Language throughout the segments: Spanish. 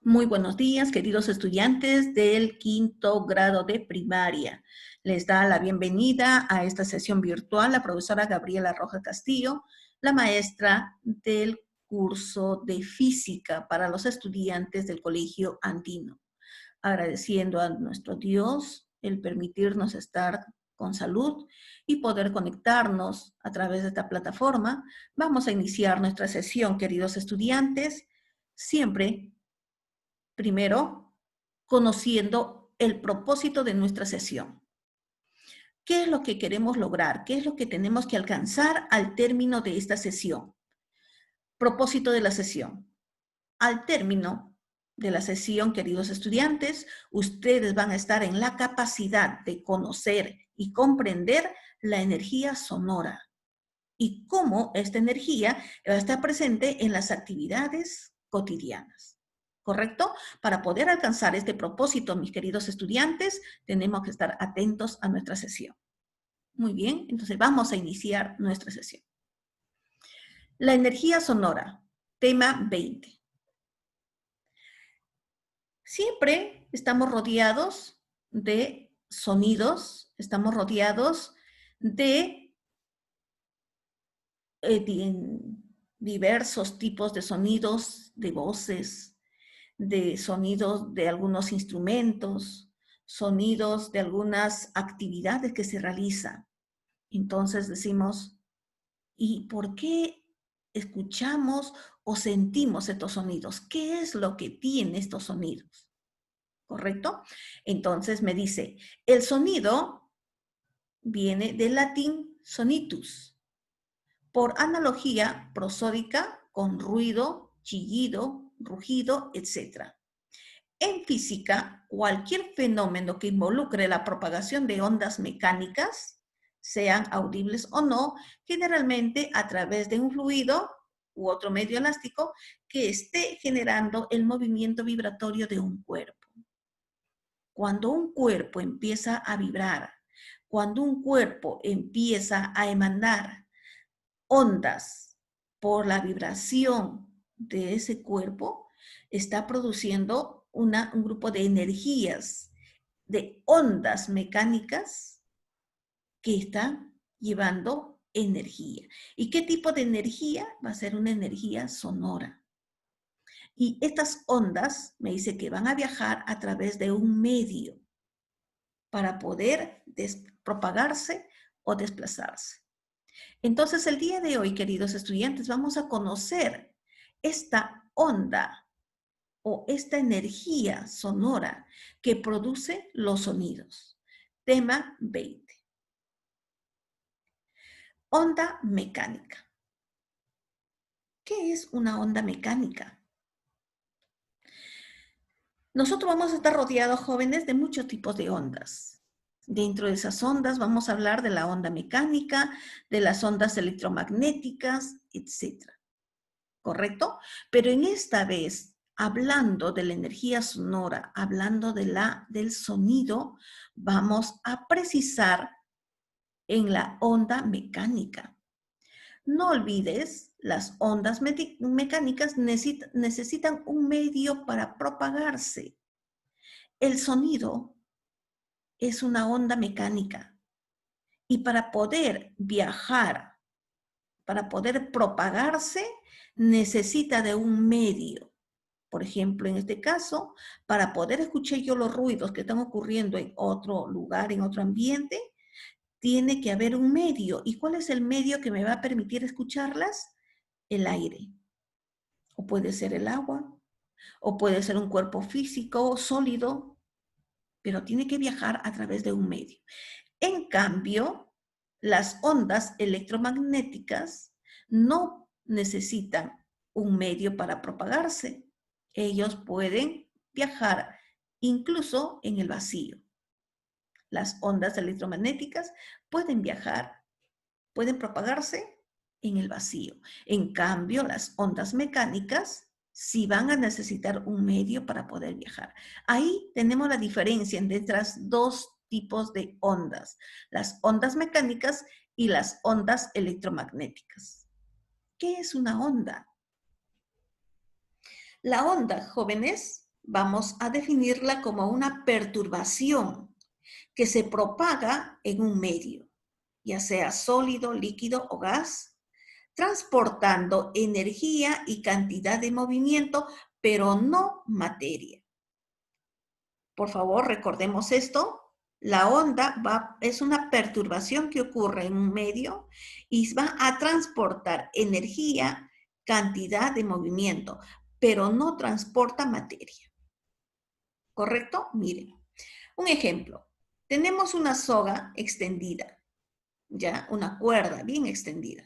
Muy buenos días, queridos estudiantes del quinto grado de primaria. Les da la bienvenida a esta sesión virtual la profesora Gabriela Roja Castillo, la maestra del curso de física para los estudiantes del Colegio Andino. Agradeciendo a nuestro Dios el permitirnos estar con salud y poder conectarnos a través de esta plataforma, vamos a iniciar nuestra sesión, queridos estudiantes, siempre primero, conociendo el propósito de nuestra sesión. ¿Qué es lo que queremos lograr? ¿Qué es lo que tenemos que alcanzar al término de esta sesión? Propósito de la sesión. Al término de la sesión, queridos estudiantes, ustedes van a estar en la capacidad de conocer y comprender la energía sonora y cómo esta energía está presente en las actividades cotidianas. ¿Correcto? Para poder alcanzar este propósito, mis queridos estudiantes, tenemos que estar atentos a nuestra sesión. Muy bien, entonces vamos a iniciar nuestra sesión. La energía sonora, tema 20. Siempre estamos rodeados de sonidos, estamos rodeados de diversos tipos de sonidos, de voces, de sonidos de algunos instrumentos, sonidos de algunas actividades que se realizan. Entonces decimos, ¿y por qué escuchamos o sentimos estos sonidos? ¿Qué es lo que tiene estos sonidos? ¿Correcto? Entonces me dice, el sonido viene del latín sonitus, por analogía prosódica con ruido, chillido, rugido, etc. En física, cualquier fenómeno que involucre la propagación de ondas mecánicas, sean audibles o no, generalmente a través de un fluido u otro medio elástico que esté generando el movimiento vibratorio de un cuerpo. Cuando un cuerpo empieza a vibrar, cuando un cuerpo empieza a emanar ondas por la vibración de ese cuerpo, está produciendo un grupo de energías, de ondas mecánicas que están llevando energía. ¿Y qué tipo de energía? Va a ser una energía sonora. Y estas ondas me dice que van a viajar a través de un medio para poder propagarse o desplazarse. Entonces, el día de hoy, queridos estudiantes, vamos a conocer esta onda o esta energía sonora que produce los sonidos. Tema 20. Onda mecánica. ¿Qué es una onda mecánica? Nosotros vamos a estar rodeados, jóvenes, de muchos tipos de ondas. Dentro de esas ondas vamos a hablar de la onda mecánica, de las ondas electromagnéticas, etc. ¿Correcto? Pero en esta vez, hablando de la energía sonora, hablando del sonido, vamos a precisar en la onda mecánica. No olvides, las ondas mecánicas necesitan un medio para propagarse. El sonido es una onda mecánica y para poder viajar, para poder propagarse, necesita de un medio. Por ejemplo, en este caso, para poder escuchar yo los ruidos que están ocurriendo en otro lugar, en otro ambiente, tiene que haber un medio. ¿Y cuál es el medio que me va a permitir escucharlas? El aire. O puede ser el agua, o puede ser un cuerpo físico sólido, pero tiene que viajar a través de un medio. En cambio, las ondas electromagnéticas no necesitan un medio para propagarse. Ellos pueden viajar incluso en el vacío. Las ondas electromagnéticas pueden viajar, pueden propagarse en el vacío. En cambio, las ondas mecánicas sí van a necesitar un medio para poder viajar. Ahí tenemos la diferencia entre estas dos tipos de ondas, las ondas mecánicas y las ondas electromagnéticas. ¿Qué es una onda? La onda, jóvenes, vamos a definirla como una perturbación que se propaga en un medio, ya sea sólido, líquido o gas, transportando energía y cantidad de movimiento, pero no materia. Por favor, recordemos esto. La onda es una perturbación que ocurre en un medio y va a transportar energía, cantidad de movimiento, pero no transporta materia. ¿Correcto? Miren, un ejemplo. Tenemos una soga extendida, ya, una cuerda bien extendida.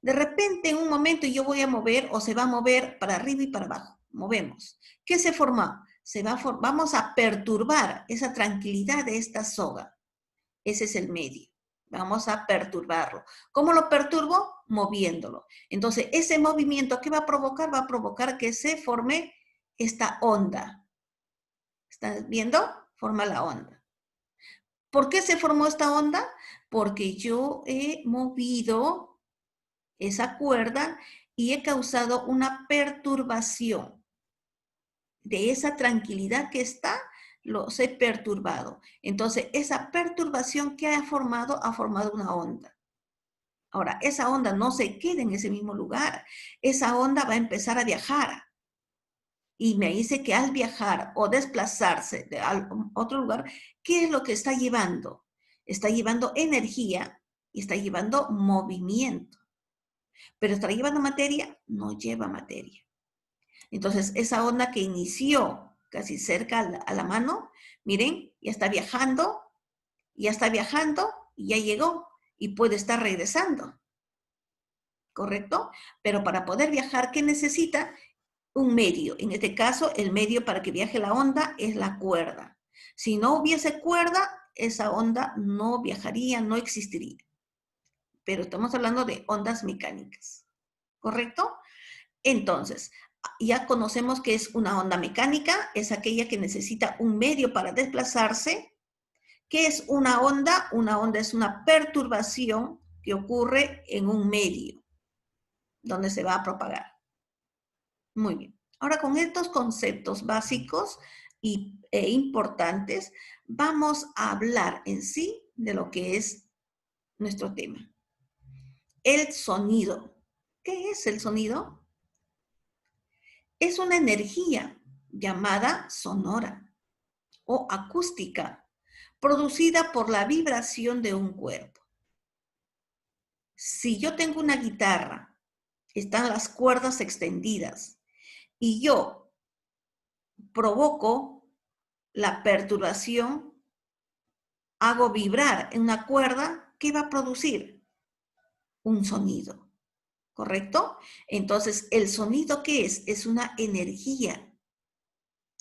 De repente, en un momento, yo voy a mover o se va a mover para arriba y para abajo. Movemos. ¿Qué se forma? Vamos a perturbar esa tranquilidad de esta soga. Ese es el medio. Vamos a perturbarlo. ¿Cómo lo perturbo? Moviéndolo. Entonces, ese movimiento, ¿qué va a provocar? Va a provocar que se forme esta onda. ¿Estás viendo? Forma la onda. ¿Por qué se formó esta onda? Porque yo he movido esa cuerda y he causado una perturbación de esa tranquilidad que está, los he perturbado. Entonces, esa perturbación que ha formado una onda. Ahora, esa onda no se queda en ese mismo lugar. Esa onda va a empezar a viajar. Y me dice que al viajar o desplazarse de otro lugar, ¿qué es lo que está llevando? Está llevando energía y está llevando movimiento. Pero está llevando materia, no lleva materia. Entonces, esa onda que inició casi cerca a la mano, miren, ya está viajando y ya llegó y puede estar regresando. ¿Correcto? Pero para poder viajar, ¿qué necesita? Un medio. En este caso, el medio para que viaje la onda es la cuerda. Si no hubiese cuerda, esa onda no viajaría, no existiría. Pero estamos hablando de ondas mecánicas. ¿Correcto? Entonces, ya conocemos que es una onda mecánica, es aquella que necesita un medio para desplazarse. ¿Qué es una onda? Una onda es una perturbación que ocurre en un medio donde se va a propagar. Muy bien. Ahora, con estos conceptos básicos e importantes, vamos a hablar en sí de lo que es nuestro tema. El sonido. ¿Qué es el sonido? Es una energía llamada sonora o acústica, producida por la vibración de un cuerpo. Si yo tengo una guitarra, están las cuerdas extendidas, y yo provoco la perturbación, hago vibrar en una cuerda, ¿qué va a producir? Un sonido, ¿correcto? Entonces, ¿el sonido qué es? Es una energía.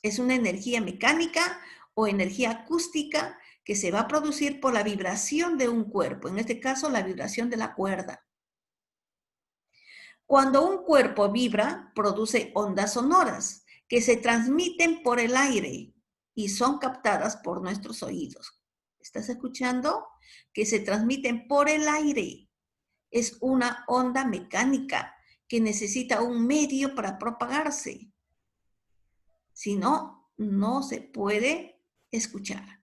Es una energía mecánica o energía acústica que se va a producir por la vibración de un cuerpo, en este caso la vibración de la cuerda. Cuando un cuerpo vibra, produce ondas sonoras que se transmiten por el aire y son captadas por nuestros oídos. ¿Estás escuchando? Que se transmiten por el aire. Es una onda mecánica que necesita un medio para propagarse. Si no, no se puede escuchar.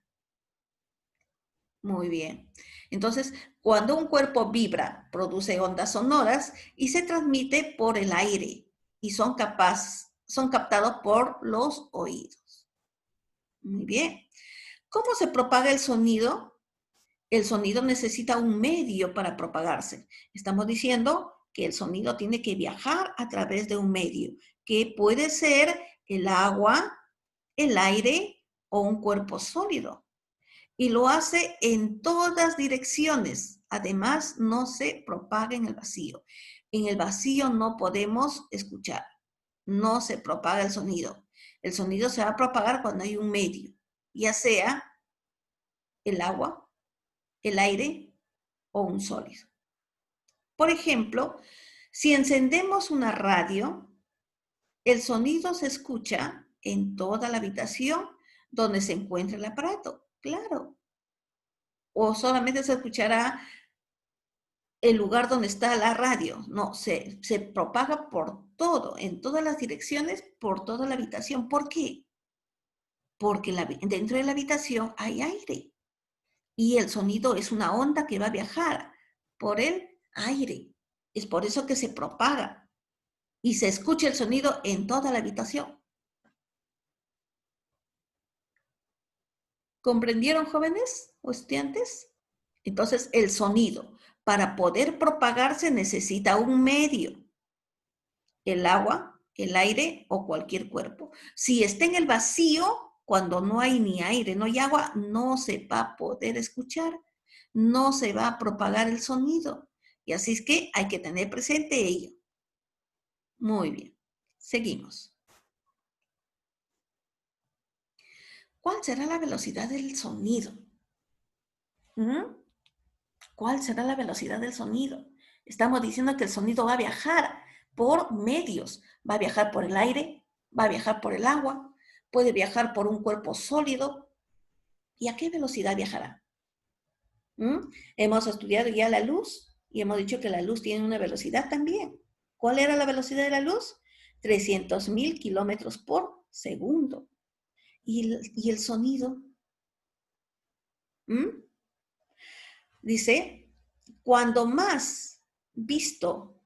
Muy bien. Entonces, cuando un cuerpo vibra, produce ondas sonoras y se transmite por el aire y son captados por los oídos. Muy bien. ¿Cómo se propaga el sonido? El sonido necesita un medio para propagarse. Estamos diciendo que el sonido tiene que viajar a través de un medio, que puede ser el agua, el aire o un cuerpo sólido. Y lo hace en todas direcciones. Además, no se propaga en el vacío. En el vacío no podemos escuchar. No se propaga el sonido. El sonido se va a propagar cuando hay un medio, ya sea el agua, el aire o un sólido. Por ejemplo, si encendemos una radio, el sonido se escucha en toda la habitación donde se encuentra el aparato. Claro. O solamente se escuchará el lugar donde está la radio. No, se propaga por todo, en todas las direcciones, por toda la habitación. ¿Por qué? Porque dentro de la habitación hay aire y el sonido es una onda que va a viajar por el aire. Es por eso que se propaga y se escucha el sonido en toda la habitación. ¿Comprendieron, jóvenes o estudiantes? Entonces, el sonido, para poder propagarse, necesita un medio, el agua, el aire o cualquier cuerpo. Si está en el vacío, cuando no hay ni aire, no hay agua, no se va a poder escuchar, no se va a propagar el sonido. Y así es que hay que tener presente ello. Muy bien, seguimos. ¿Cuál será la velocidad del sonido? ¿Cuál será la velocidad del sonido? Estamos diciendo que el sonido va a viajar por medios. Va a viajar por el aire, va a viajar por el agua, puede viajar por un cuerpo sólido. ¿Y a qué velocidad viajará? Hemos estudiado ya la luz y hemos dicho que la luz tiene una velocidad también. ¿Cuál era la velocidad de la luz? 300.000 kilómetros por segundo. ¿Y el sonido? Dice, cuando más visto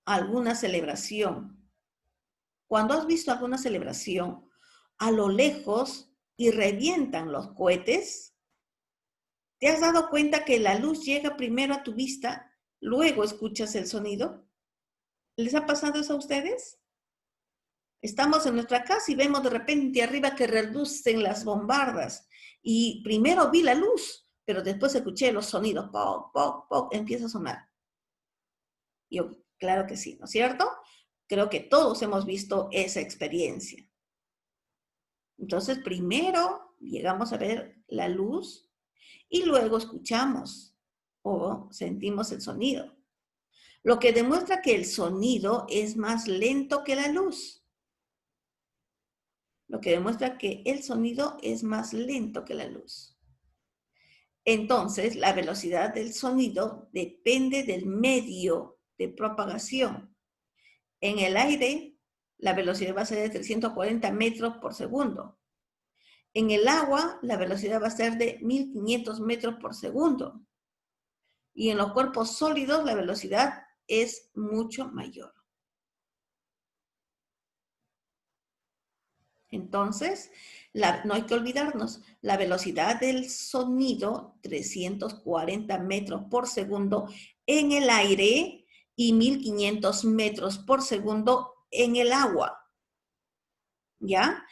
alguna celebración, cuando has visto alguna celebración a lo lejos y revientan los cohetes, ¿te has dado cuenta que la luz llega primero a tu vista, luego escuchas el sonido? ¿Les ha pasado eso a ustedes? Estamos en nuestra casa y vemos de repente arriba que reducen las bombardas y primero vi la luz, pero después escuché los sonidos, poc, poc, poc, empieza a sonar. Yo, claro que sí, ¿no es cierto? Creo que todos hemos visto esa experiencia. Entonces, primero llegamos a ver la luz y luego escuchamos o sentimos el sonido. Lo que demuestra que el sonido es más lento que la luz. Lo que demuestra que el sonido es más lento que la luz. Entonces, la velocidad del sonido depende del medio de propagación. En el aire, la velocidad va a ser de 340 metros por segundo. En el agua, la velocidad va a ser de 1500 metros por segundo. Y en los cuerpos sólidos, la velocidad es mucho mayor. Entonces, no hay que olvidarnos, la velocidad del sonido, 340 metros por segundo en el aire y 1500 metros por segundo en el agua. ¿Ya?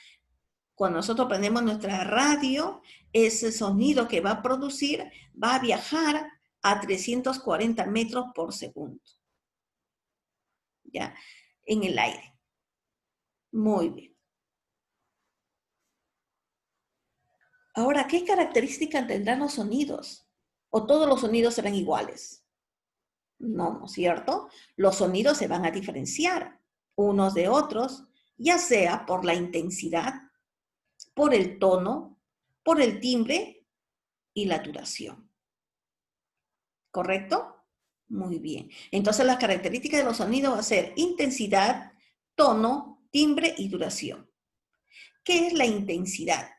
Cuando nosotros prendemos nuestra radio, ese sonido que va a producir va a viajar a 340 metros por segundo. ¿Ya? En el aire. Muy bien. Ahora, ¿qué características tendrán los sonidos? ¿O todos los sonidos serán iguales? No, ¿no es cierto? Los sonidos se van a diferenciar unos de otros, ya sea por la intensidad, por el tono, por el timbre y la duración. ¿Correcto? Muy bien. Entonces, las características de los sonidos va a ser intensidad, tono, timbre y duración. ¿Qué es la intensidad?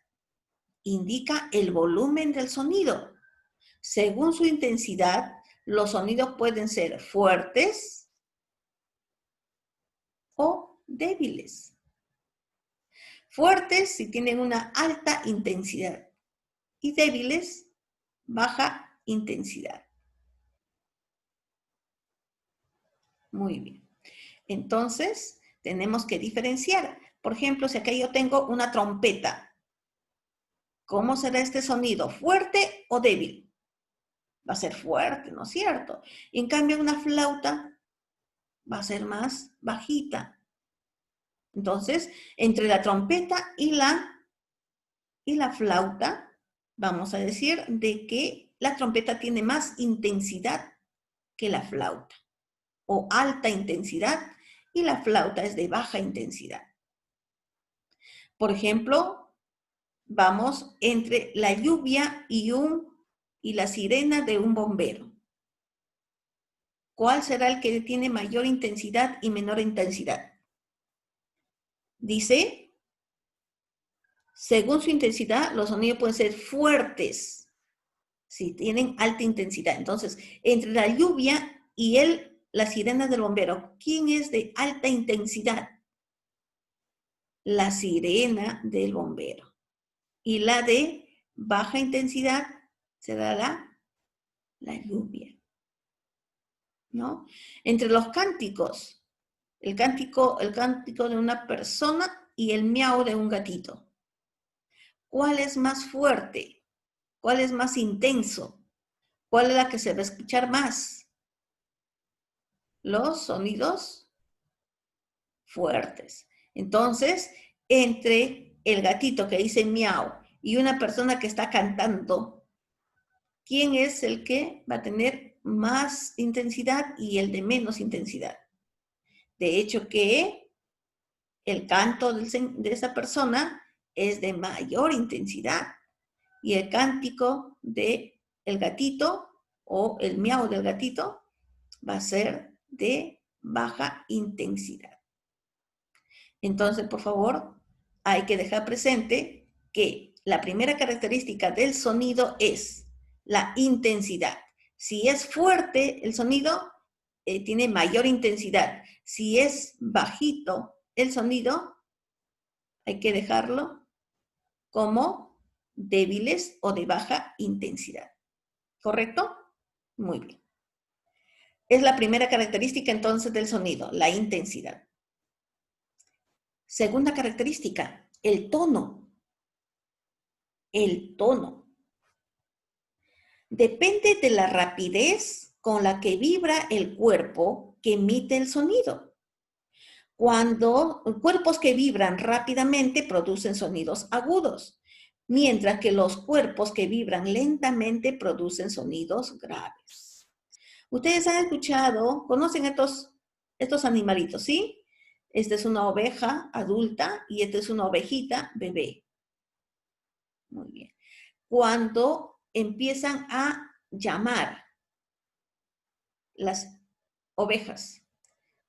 Indica el volumen del sonido. Según su intensidad, los sonidos pueden ser fuertes o débiles. Fuertes si tienen una alta intensidad y débiles, baja intensidad. Muy bien. Entonces, tenemos que diferenciar. Por ejemplo, si acá yo tengo una trompeta, ¿cómo será este sonido? ¿Fuerte o débil? Va a ser fuerte, ¿no es cierto? Y en cambio, una flauta va a ser más bajita. Entonces, entre la trompeta y la flauta, vamos a decir de que la trompeta tiene más intensidad que la flauta, o alta intensidad, y la flauta es de baja intensidad. Por ejemplo, vamos entre la lluvia y la sirena de un bombero. ¿Cuál será el que tiene mayor intensidad y menor intensidad? Dice, según su intensidad, los sonidos pueden ser fuertes, si tienen alta intensidad. Entonces, entre la lluvia y la sirena del bombero, ¿quién es de alta intensidad? La sirena del bombero. Y la de baja intensidad será la lluvia, ¿no? Entre los cánticos, el cántico de una persona y el miau de un gatito. ¿Cuál es más fuerte? ¿Cuál es más intenso? ¿Cuál es la que se va a escuchar más? Los sonidos fuertes. Entonces, entre el gatito que dice miau y una persona que está cantando, ¿quién es el que va a tener más intensidad y el de menos intensidad? De hecho, que el canto de esa persona es de mayor intensidad y el cántico de el gatito o el miau del gatito va a ser de baja intensidad. Entonces, por favor, hay que dejar presente que la primera característica del sonido es la intensidad. Si es fuerte el sonido, tiene mayor intensidad. Si es bajito el sonido, hay que dejarlo como débiles o de baja intensidad. ¿Correcto? Muy bien. Es la primera característica entonces del sonido, la intensidad. Segunda característica, el tono. El tono. Depende de la rapidez con la que vibra el cuerpo que emite el sonido. Cuando cuerpos que vibran rápidamente producen sonidos agudos, mientras que los cuerpos que vibran lentamente producen sonidos graves. Ustedes han escuchado, conocen estos animalitos, ¿sí? Esta es una oveja adulta y esta es una ovejita bebé. Muy bien. Cuando empiezan a llamar las ovejas,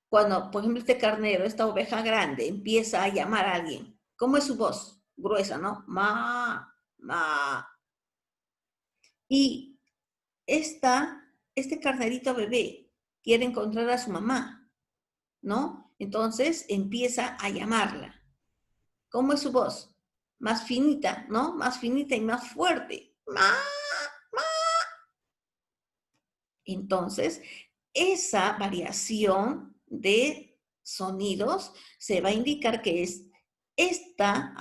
cuando, por ejemplo, este carnero, esta oveja grande, empieza a llamar a alguien, ¿cómo es su voz? Gruesa, ¿no? Ma, ma. Y este carnerito bebé quiere encontrar a su mamá, ¿no? Entonces empieza a llamarla. ¿Cómo es su voz? Más finita, ¿no? Más finita y más fuerte. Ma, ma. Entonces, esa variación de sonidos se va a indicar que esta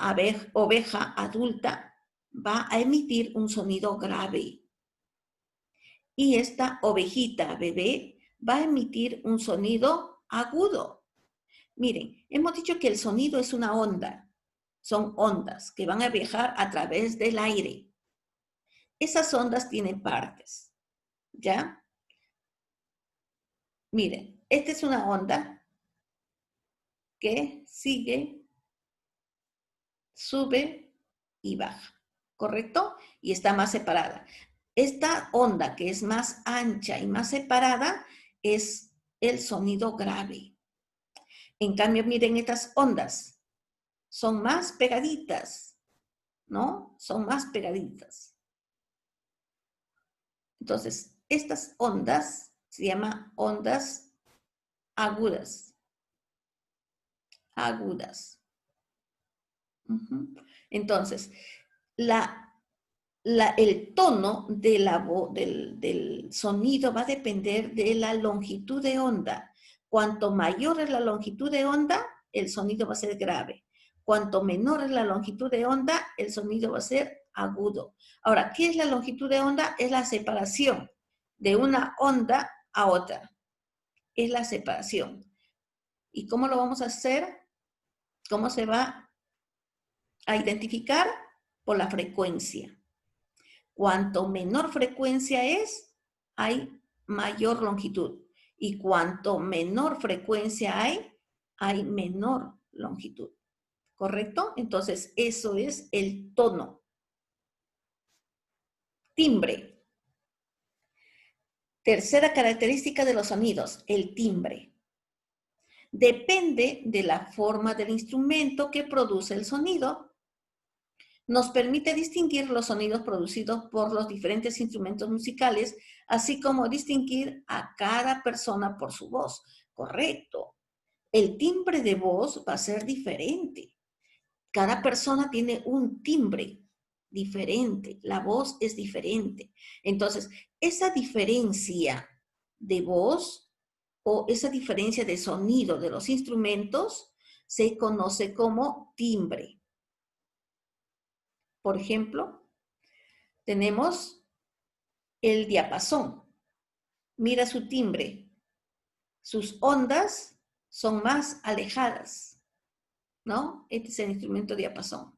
oveja adulta va a emitir un sonido grave. Y esta ovejita bebé va a emitir un sonido agudo. Miren, hemos dicho que el sonido es una onda. Son ondas que van a viajar a través del aire. Esas ondas tienen partes, ¿ya? Miren, esta es una onda que sigue, sube y baja, ¿correcto? Y está más separada. Esta onda que es más ancha y más separada es el sonido grave. En cambio, miren estas ondas, son más pegaditas, ¿no? Son más pegaditas. Entonces, estas ondas se llaman ondas agudas. Agudas. Entonces, el tono del sonido va a depender de la longitud de onda. Cuanto mayor es la longitud de onda, el sonido va a ser grave. Cuanto menor es la longitud de onda, el sonido va a ser agudo. Ahora, ¿qué es la longitud de onda? Es la separación de una onda a otra. Es la separación. ¿Y cómo lo vamos a hacer? ¿Cómo se va a identificar? Por la frecuencia. Cuanto menor frecuencia es, hay mayor longitud. Y cuanto menor frecuencia hay menor longitud. ¿Correcto? Entonces, eso es el tono. Timbre. Tercera característica de los sonidos, el timbre. Depende de la forma del instrumento que produce el sonido. Nos permite distinguir los sonidos producidos por los diferentes instrumentos musicales, así como distinguir a cada persona por su voz. Correcto. El timbre de voz va a ser diferente. Cada persona tiene un timbre diferente, la voz es diferente. Entonces, esa diferencia de voz o esa diferencia de sonido de los instrumentos se conoce como timbre. Por ejemplo, tenemos el diapasón. Mira su timbre. Sus ondas son más alejadas, ¿no? Este es el instrumento diapasón.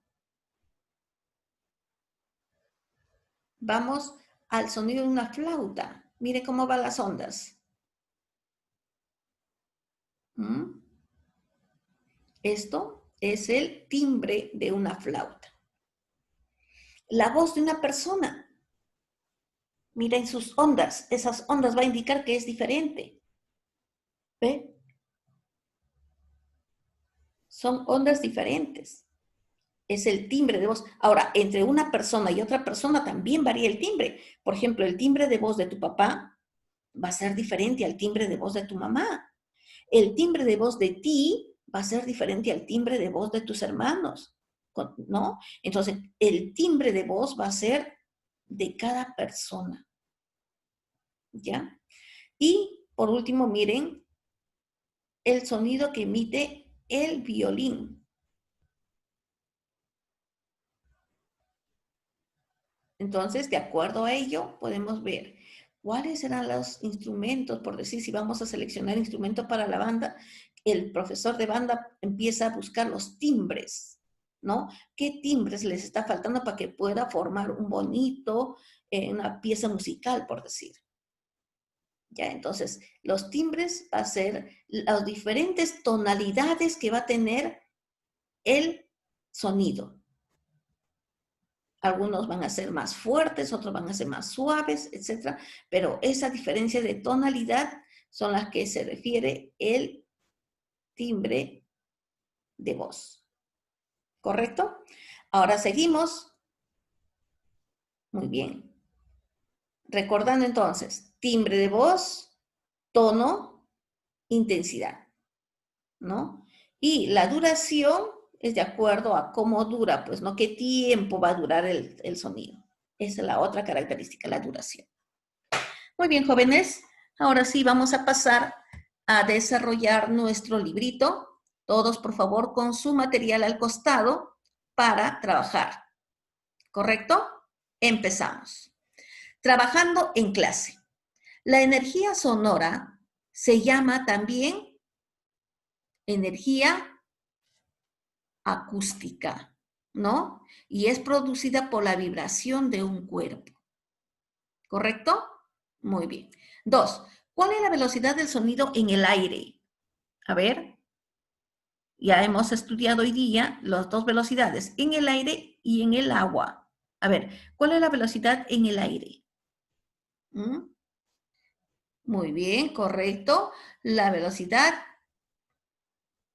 Vamos al sonido de una flauta. Mire cómo van las ondas. Esto es el timbre de una flauta. La voz de una persona. Miren sus ondas. Esas ondas va a indicar que es diferente. ¿Ve? Son ondas diferentes. Es el timbre de voz. Ahora, entre una persona y otra persona también varía el timbre. Por ejemplo, el timbre de voz de tu papá va a ser diferente al timbre de voz de tu mamá. El timbre de voz de ti va a ser diferente al timbre de voz de tus hermanos, ¿no? Entonces, el timbre de voz va a ser de cada persona, ¿ya? Y, por último, miren el sonido que emite el violín. Entonces, de acuerdo a ello, podemos ver cuáles serán los instrumentos, por decir, si vamos a seleccionar instrumentos para la banda, el profesor de banda empieza a buscar los timbres, ¿no? ¿Qué timbres les está faltando para que pueda formar un bonito, una pieza musical, por decir? Ya, entonces, los timbres va a ser las diferentes tonalidades que va a tener el sonido. Algunos van a ser más fuertes, otros van a ser más suaves, etc. Pero esa diferencia de tonalidad son las que se refiere el timbre de voz. ¿Correcto? Ahora seguimos. Muy bien. Recordando entonces, timbre de voz, tono, intensidad, ¿no? Y la duración es de acuerdo a cómo dura, pues, ¿no? ¿Qué tiempo va a durar el sonido? Esa es la otra característica, la duración. Muy bien, jóvenes. Ahora sí vamos a pasar a desarrollar nuestro librito. Todos, por favor, con su material al costado para trabajar. ¿Correcto? Empezamos. Trabajando en clase. La energía sonora se llama también energía acústica, ¿no? Y es producida por la vibración de un cuerpo. ¿Correcto? Muy bien. 2. ¿Cuál es la velocidad del sonido en el aire? A ver, ya hemos estudiado hoy día las dos velocidades, en el aire y en el agua. A ver, ¿cuál es la velocidad en el aire? Muy bien, correcto. La velocidad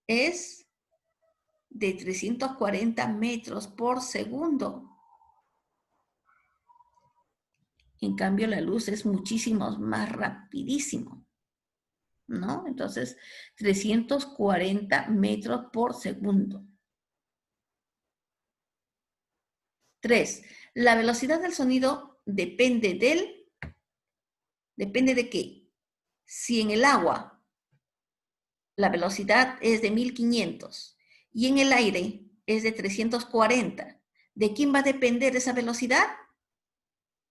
es de 340 metros por segundo. En cambio, la luz es muchísimo más rapidísimo, ¿no? Entonces, 340 metros por segundo. 3. La velocidad del sonido depende de qué. Si en el agua la velocidad es de 1500 y en el aire es de 340, ¿de quién va a depender esa velocidad?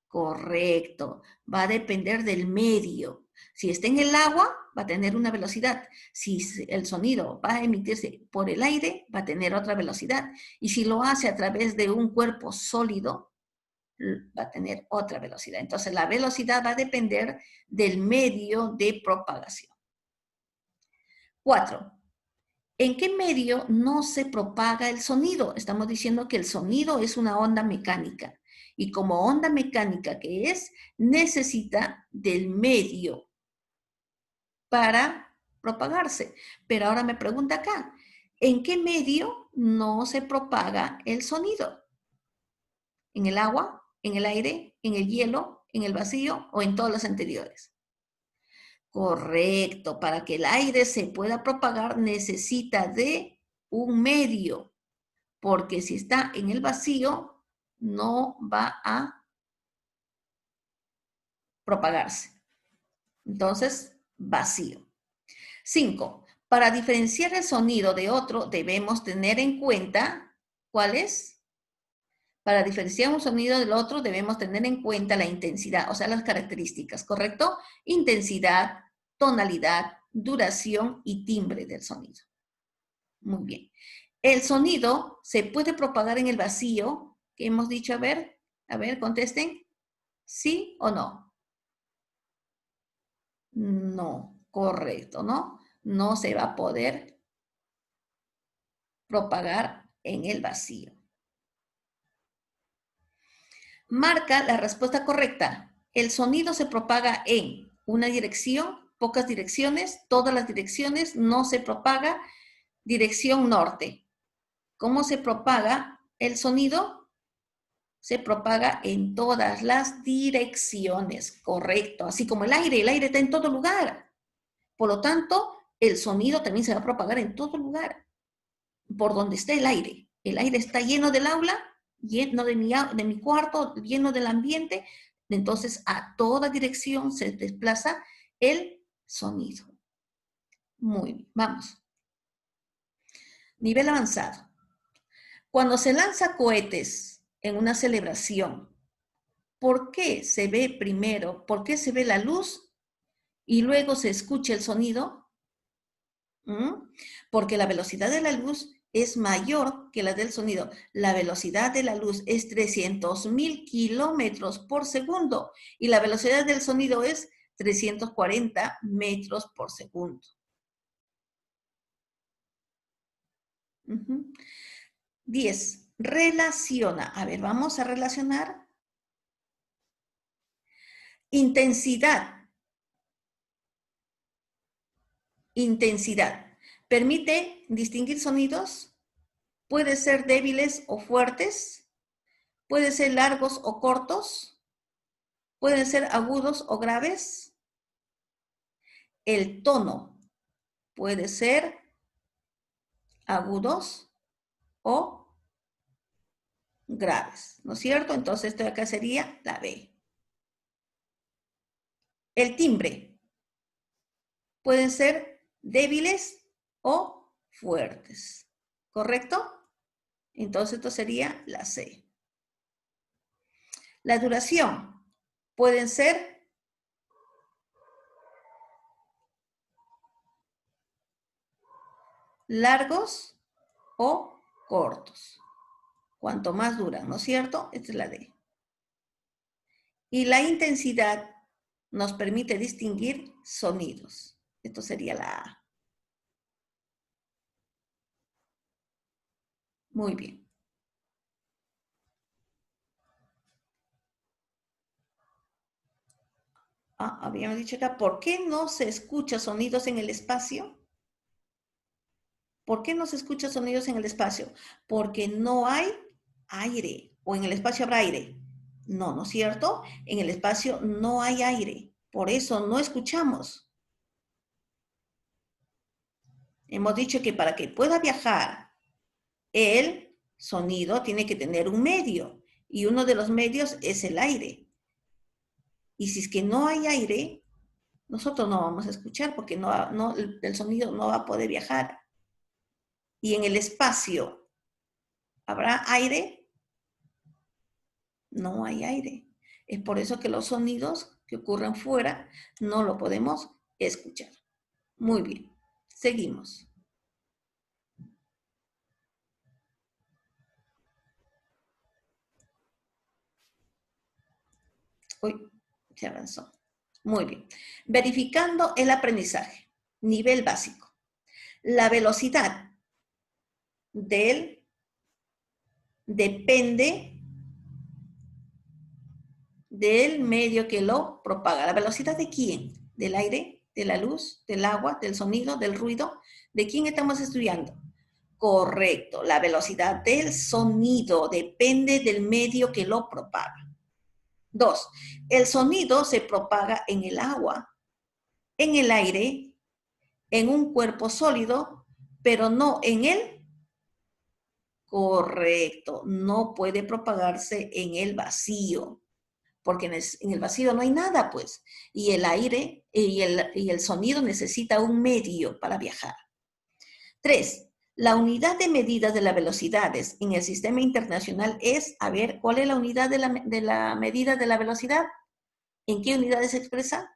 Correcto, va a depender del medio. Si está en el agua, va a tener una velocidad. Si el sonido va a emitirse por el aire, va a tener otra velocidad. Y si lo hace a través de un cuerpo sólido, va a tener otra velocidad. Entonces, la velocidad va a depender del medio de propagación. 4. ¿En qué medio no se propaga el sonido? Estamos diciendo que el sonido es una onda mecánica. Y como onda mecánica que es, necesita del medio para propagarse. Pero ahora me pregunta acá, ¿en qué medio no se propaga el sonido? ¿En el agua, en el aire, en el hielo, en el vacío o en todas las anteriores? Correcto, para que el aire se pueda propagar necesita de un medio, porque si está en el vacío no va a propagarse. Entonces, vacío. 5. Para diferenciar el sonido de otro debemos tener en cuenta, ¿cuál es? Para diferenciar un sonido del otro debemos tener en cuenta la intensidad, o sea, las características, ¿correcto? Intensidad, tonalidad, duración y timbre del sonido. Muy bien. El sonido se puede propagar en el vacío, que hemos dicho, a ver, contesten, ¿sí o no? No, correcto, ¿no? No se va a poder propagar en el vacío. Marca la respuesta correcta. El sonido se propaga en una dirección, pocas direcciones, todas las direcciones, no se propaga, dirección norte. ¿Cómo se propaga el sonido? Se propaga en todas las direcciones, correcto. Así como el aire está en todo lugar. Por lo tanto, el sonido también se va a propagar en todo lugar, por donde esté el aire. El aire está lleno del aula, lleno de mi cuarto, lleno del ambiente. Entonces, a toda dirección se desplaza el sonido. Muy bien, vamos. Nivel avanzado. Cuando se lanza cohetes en una celebración, ¿por qué se ve primero? ¿Por qué se ve la luz y luego se escucha el sonido? Porque la velocidad de la luz es mayor que la del sonido. La velocidad de la luz es 300.000 kilómetros por segundo y la velocidad del sonido es 340 metros por segundo. 10. Relaciona. A ver, vamos a relacionar. Intensidad. Intensidad. ¿Permite distinguir sonidos? Puede ser débiles o fuertes. Puede ser largos o cortos. Pueden ser agudos o graves. El tono puede ser agudos o graves, ¿no es cierto? Entonces esto de acá sería la B. El timbre pueden ser débiles o fuertes, ¿correcto? Entonces esto sería la C. La duración pueden ser largos o cortos. Cuanto más duran, ¿no es cierto? Esta es la D. Y la intensidad nos permite distinguir sonidos. Esto sería la A. Muy bien. Habíamos dicho acá, ¿por qué no se escucha sonidos en el espacio? ¿Por qué no se escucha sonidos en el espacio? Porque no hay aire. ¿O en el espacio habrá aire? No, ¿no es cierto? En el espacio no hay aire. Por eso no escuchamos. Hemos dicho que para que pueda viajar el sonido tiene que tener un medio. Y uno de los medios es el aire. Y si es que no hay aire, nosotros no vamos a escuchar porque el sonido no va a poder viajar. Y en el espacio, ¿habrá aire? No hay aire. Es por eso que los sonidos que ocurren fuera no lo podemos escuchar. Muy bien, seguimos. Uy, se avanzó. Muy bien. Verificando el aprendizaje. Nivel básico. La velocidad del depende del medio que lo propaga. ¿La velocidad de quién? ¿Del aire? ¿De la luz? ¿Del agua? ¿Del sonido? ¿Del ruido? ¿De quién estamos estudiando? Correcto. La velocidad del sonido depende del medio que lo propaga. 2. El sonido se propaga en el agua, en el aire, en un cuerpo sólido, pero no en el. Correcto. No puede propagarse en el vacío, porque en el vacío no hay nada, pues. Y el aire y el sonido necesita un medio para viajar. 3. La unidad de medida de las velocidades en el sistema internacional es, a ver, ¿cuál es la unidad de la medida de la velocidad? ¿En qué unidades se expresa?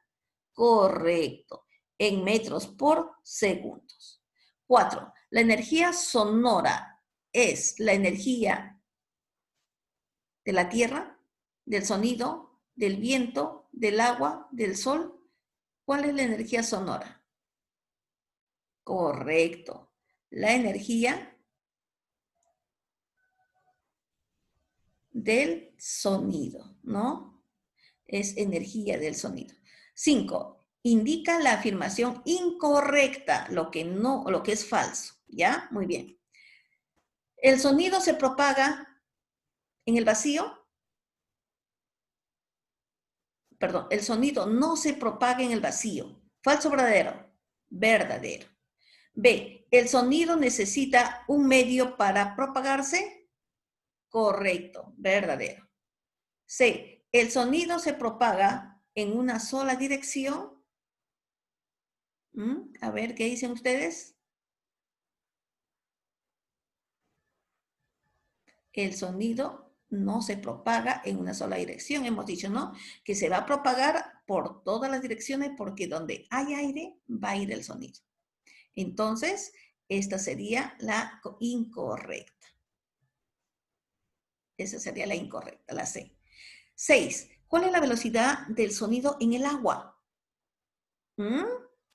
Correcto, en metros por segundos. 4. La energía sonora es la energía de la tierra, del sonido, del viento, del agua, del sol. ¿Cuál es la energía sonora? Correcto, la energía del sonido, ¿no? Es energía del sonido. 5. Indica la afirmación incorrecta, lo que es falso, ¿ya? Muy bien. ¿El sonido se propaga en el vacío? Perdón, el sonido no se propaga en el vacío. ¿Falso o verdadero? Verdadero. B. ¿El sonido necesita un medio para propagarse? Correcto, verdadero. C. ¿El sonido se propaga en una sola dirección? A ver, ¿qué dicen ustedes? El sonido no se propaga en una sola dirección. Hemos dicho, ¿no? Que se va a propagar por todas las direcciones porque donde hay aire va a ir el sonido. Entonces, esta sería la incorrecta. Esa sería la incorrecta, la C. 6. ¿Cuál es la velocidad del sonido en el agua?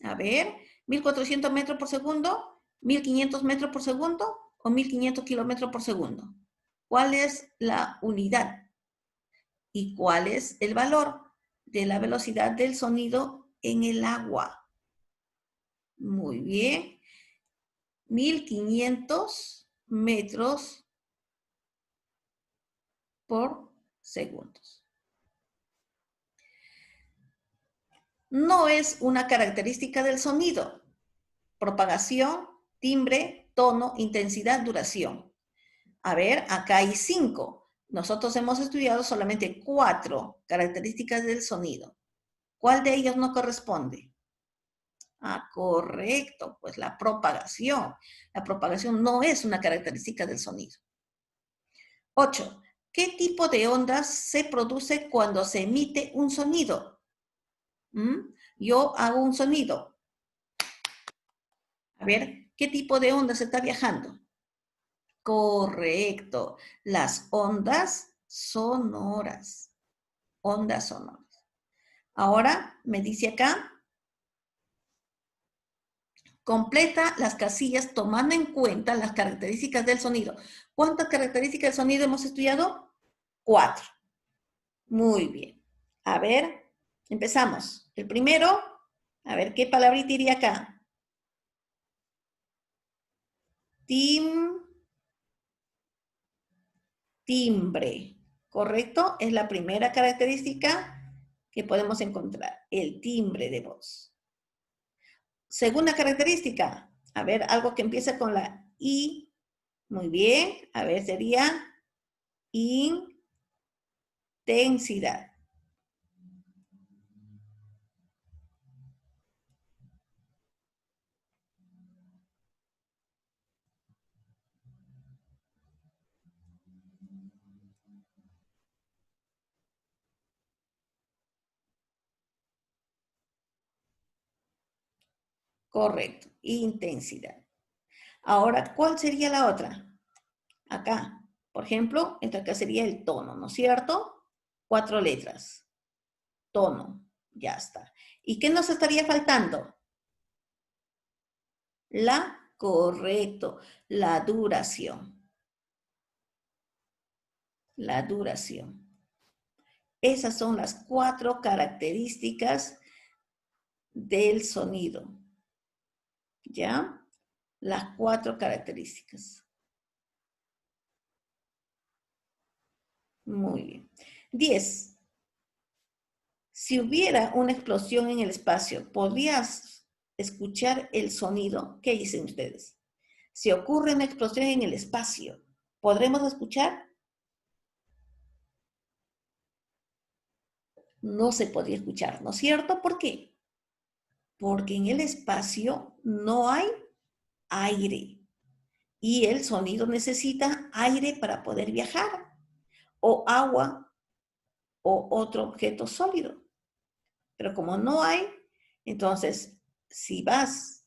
A ver, 1400 metros por segundo, 1500 metros por segundo o 1500 kilómetros por segundo. ¿Cuál es la unidad? ¿Y cuál es el valor de la velocidad del sonido en el agua? Muy bien. 1500 metros por segundos. No es una característica del sonido. Propagación, timbre, tono, intensidad, duración. A ver, acá hay 5. Nosotros hemos estudiado solamente 4 características del sonido. ¿Cuál de ellos no corresponde? Correcto, pues la propagación. La propagación no es una característica del sonido. 8. ¿Qué tipo de ondas se produce cuando se emite un sonido? Yo hago un sonido. A ver, ¿qué tipo de onda se está viajando? Correcto, las ondas sonoras. Ondas sonoras. Ahora me dice acá, completa las casillas tomando en cuenta las características del sonido. ¿Cuántas características del sonido hemos estudiado? 4. Muy bien. A ver, empezamos. El primero, a ver, ¿qué palabrita iría acá? Timbre, ¿correcto? Es la primera característica que podemos encontrar, el timbre de voz. Segunda característica, a ver, algo que empieza con la I. Muy bien, a ver, sería intensidad. Correcto, intensidad. Ahora, ¿cuál sería la otra? Acá, por ejemplo, esta acá sería el tono, ¿no es cierto? 4 letras. Tono, ya está. ¿Y qué nos estaría faltando? Correcto, la duración. La duración. Esas son las 4 características del sonido. ¿Ya? Las 4 características. Muy bien. 10. Si hubiera una explosión en el espacio, ¿podrías escuchar el sonido? ¿Qué dicen ustedes? Si ocurre una explosión en el espacio, ¿podremos escuchar? No se podría escuchar, ¿no es cierto? ¿Por qué? Porque en el espacio no hay aire y el sonido necesita aire para poder viajar, o agua o otro objeto sólido. Pero como no hay, entonces si vas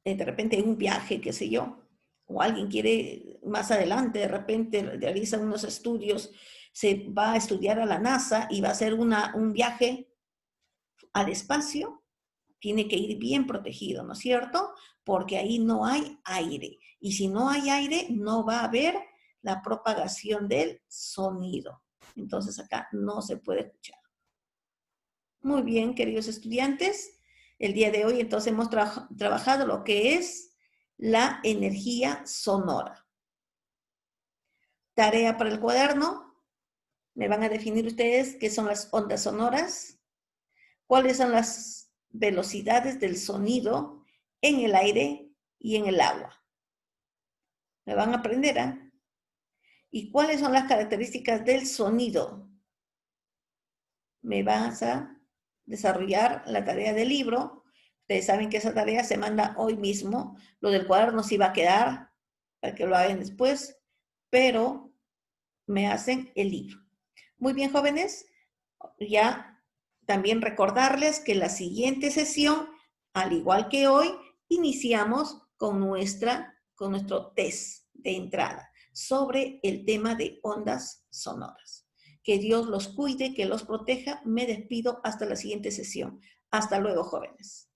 de repente en un viaje, qué sé yo, o alguien quiere más adelante, de repente realiza unos estudios, se va a estudiar a la NASA y va a hacer un viaje al espacio, tiene que ir bien protegido, ¿no es cierto? Porque ahí no hay aire. Y si no hay aire, no va a haber la propagación del sonido. Entonces acá no se puede escuchar. Muy bien, queridos estudiantes. El día de hoy entonces hemos trabajado lo que es la energía sonora. Tarea para el cuaderno. Me van a definir ustedes qué son las ondas sonoras, cuáles son las velocidades del sonido en el aire y en el agua. Me van a aprender, ¿eh? ¿Y cuáles son las características del sonido? Me vas a desarrollar la tarea del libro. Ustedes saben que esa tarea se manda hoy mismo. Lo del cuaderno sí va a quedar para que lo hagan después, pero me hacen el libro. Muy bien, jóvenes. Ya también recordarles que la siguiente sesión, al igual que hoy, iniciamos con nuestro test de entrada sobre el tema de ondas sonoras. Que Dios los cuide, que los proteja. Me despido hasta la siguiente sesión. Hasta luego, jóvenes.